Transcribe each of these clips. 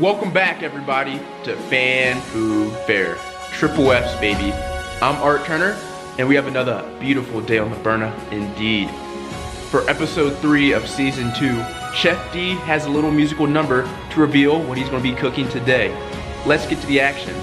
Welcome back, everybody, to Fan Food Fair. Triple F's, baby. I'm Art Turner, and we have another beautiful day on the burner indeed. For episode 3 of season 2, Chef D has a little musical number to reveal what he's going to be cooking today. Let's get to the action.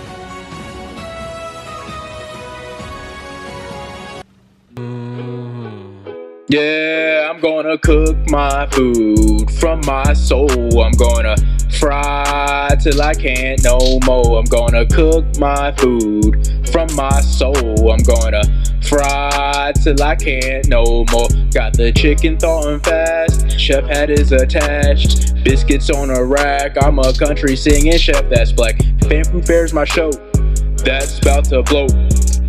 Yeah, I'm gonna cook my food from my soul. I'm gonna fry till I can't no more. I'm gonna cook my food from my soul. I'm gonna fry till I can't no more. Got the chicken thawing fast, chef hat is attached, biscuits on a rack. I'm a country singing chef that's black. Fan Food Fair's my show that's about to blow.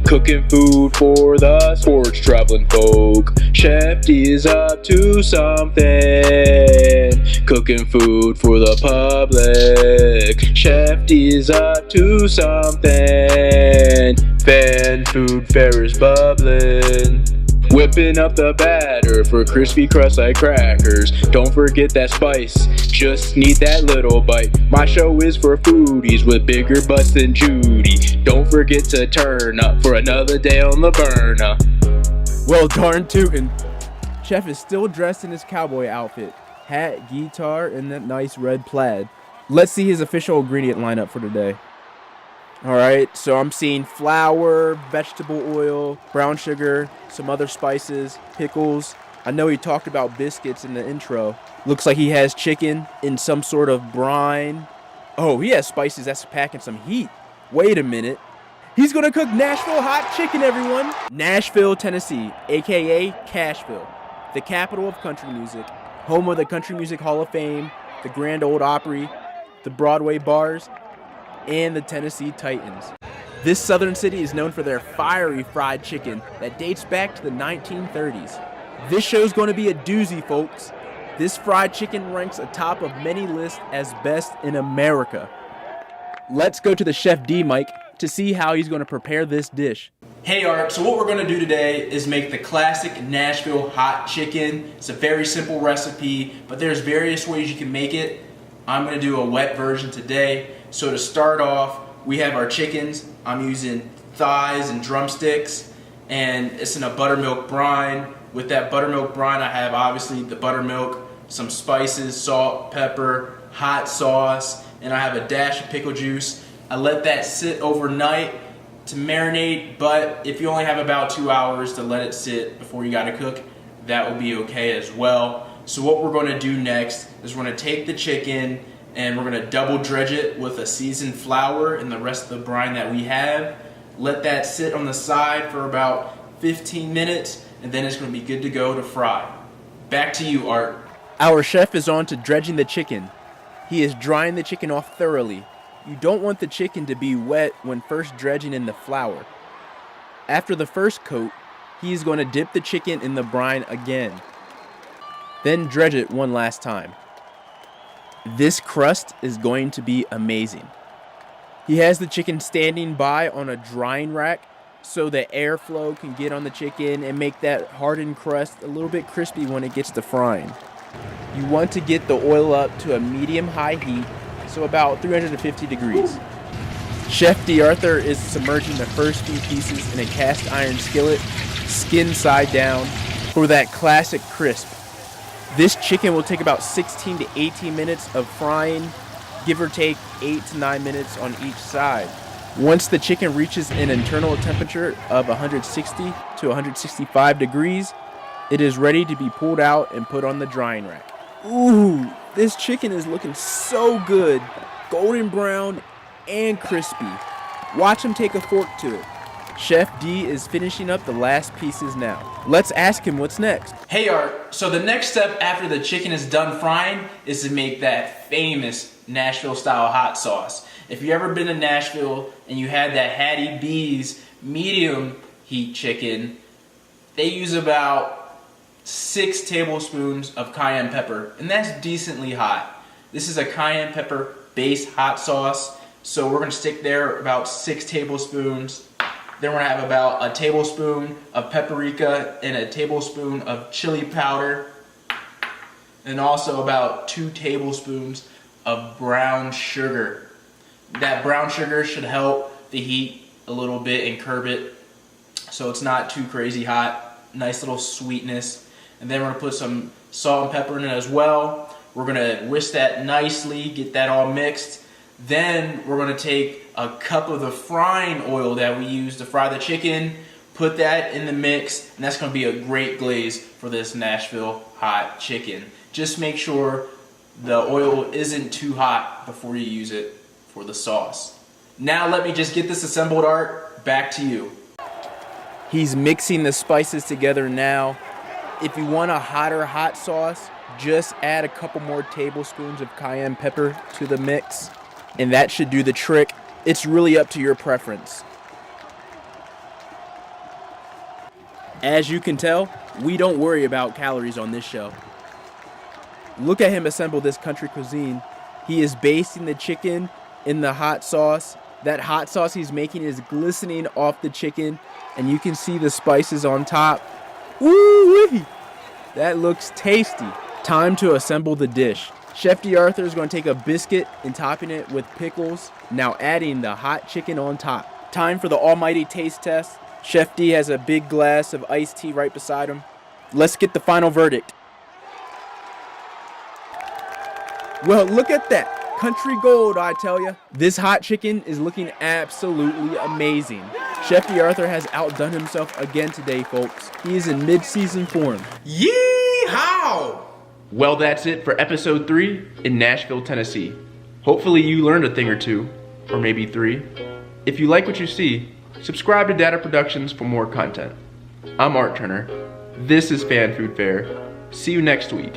Cooking food for the sports traveling folk. Chef D is up to something. Cooking food for the public. Chef D is up to something. Fan Food Fair is bubbling. Whipping up the batter for crispy crust like crackers. Don't forget that spice, just need that little bite. My show is for foodies with bigger butts than Judy. Don't forget to turn up for another day on the burner. Well, darn tootin'. Chef is still dressed in his cowboy outfit. Hat, guitar, and that nice red plaid. Let's see his official ingredient lineup for today. Alright, so I'm seeing flour, vegetable oil, brown sugar, some other spices, pickles. I know he talked about biscuits in the intro. Looks like he has chicken in some sort of brine. Oh, he has spices that's packing some heat. Wait a minute. He's gonna cook Nashville hot chicken, everyone. Nashville, Tennessee, aka Cashville, the capital of country music, home of the Country Music Hall of Fame, the Grand Ole Opry, the Broadway bars, and the Tennessee Titans. This southern city is known for their fiery fried chicken that dates back to the 1930s. This show's going to be a doozy, folks. This fried chicken ranks atop of many lists as best in America. Let's go to the Chef D mic to see how he's going to prepare this dish. Hey Art, so what we're going to do today is make the classic Nashville hot chicken. It's a very simple recipe, but there's various ways you can make it. I'm going to do a wet version today. So to start off, we have our chickens. I'm using thighs and drumsticks, and it's in a buttermilk brine. With that buttermilk brine, I have obviously the buttermilk, some spices, salt, pepper, hot sauce, and I have a dash of pickle juice. I let that sit overnight to marinate, but if you only have about 2 hours to let it sit before you gotta cook, that will be okay as well. So what we're gonna do next is we're gonna take the chicken and we're gonna double dredge it with a seasoned flour and the rest of the brine that we have. Let that sit on the side for about 15 minutes, and then it's gonna be good to go to fry. Back to you, Art. Our chef is on to dredging the chicken. He is drying the chicken off thoroughly. You don't want the chicken to be wet when first dredging in the flour. After the first coat, he is going to dip the chicken in the brine again. Then dredge it one last time. This crust is going to be amazing. He has the chicken standing by on a drying rack so the airflow can get on the chicken and make that hardened crust a little bit crispy when it gets to frying. You want to get the oil up to a medium-high heat, so about 350 degrees. Chef D. Arthur is submerging the first few pieces in a cast iron skillet, skin side down, for that classic crisp. This chicken will take about 16 to 18 minutes of frying, give or take 8 to 9 minutes on each side. Once the chicken reaches an internal temperature of 160 to 165 degrees, it is ready to be pulled out and put on the drying rack. Ooh, this chicken is looking so good, golden brown and crispy. Watch him take a fork to it. Chef D is finishing up the last pieces now. Let's ask him what's next. Hey Art, so the next step after the chicken is done frying is to make that famous Nashville style hot sauce. If you've ever been to Nashville and you had that Hattie B's medium heat chicken, they use about 6 tablespoons of cayenne pepper, and that's decently hot. This is a cayenne pepper based hot sauce, so we're gonna stick there about 6 tablespoons. Then we're gonna have about a tablespoon of paprika and a tablespoon of chili powder, and also about 2 tablespoons of brown sugar. That brown sugar should help the heat a little bit and curb it so it's not too crazy hot. Nice little sweetness. And then we're going to put some salt and pepper in it as well. We're going to whisk that nicely, get that all mixed. Then we're going to take a cup of the frying oil that we use to fry the chicken, put that in the mix, and that's going to be a great glaze for this Nashville hot chicken. Just make sure the oil isn't too hot before you use it for the sauce. Now let me just get this assembled, Art. Back to you. He's mixing the spices together now. If you want a hotter hot sauce, just add a couple more tablespoons of cayenne pepper to the mix, and that should do the trick. It's really up to your preference. As you can tell, we don't worry about calories on this show. Look at him assemble this country cuisine. He is basting the chicken in the hot sauce. That hot sauce he's making is glistening off the chicken, and you can see the spices on top. Woo-wee! That looks tasty. Time to assemble the dish. Chef D. Arthur is going to take a biscuit and topping it with pickles, now adding the hot chicken on top. Time for the almighty taste test. Chef D has a big glass of iced tea right beside him. Let's get the final verdict. Well, look at that. Country gold, I tell ya. This hot chicken is looking absolutely amazing. Chef D. Arthur has outdone himself again today, folks. He is in mid-season form. Yeehaw! Well, that's it for episode 3 in Nashville, Tennessee. Hopefully you learned a thing or two, or maybe 3. If you like what you see, subscribe to Data Productions for more content. I'm Art Turner. This is Fan Food Fair. See you next week.